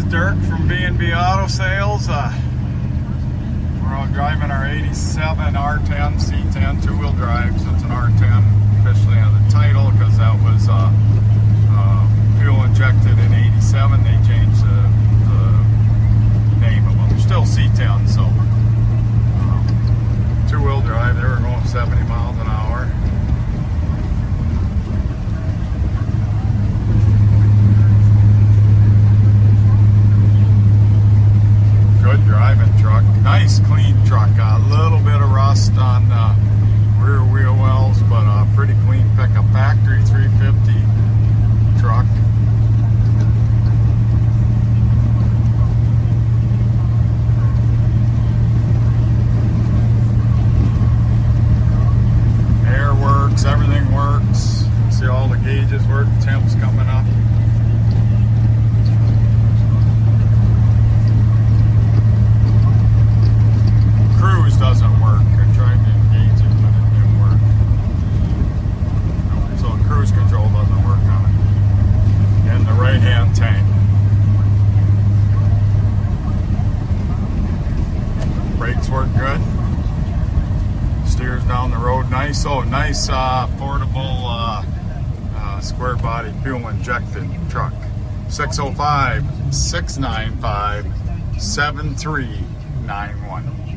Dirk from B&B Auto Sales. We're all driving our 87 R10 C10 two-wheel drive. So it's an R10 officially on the title because that was fuel injected in 87. They changed the name of them. They're still C10, so two-wheel drive. They were going 70 miles an hour. Good driving truck. Nice clean truck. A little bit of rust on rear wheel wells, but a pretty clean pickup. Factory 350 truck. Air works, everything works. See all the gauges work, temps coming up. Doesn't work. I tried to engage it, but it didn't work. So the cruise control doesn't work on it. And the right hand tank. Brakes work good. Steers down the road nice. Oh, nice portable square body fuel injected truck. 605-695-7391.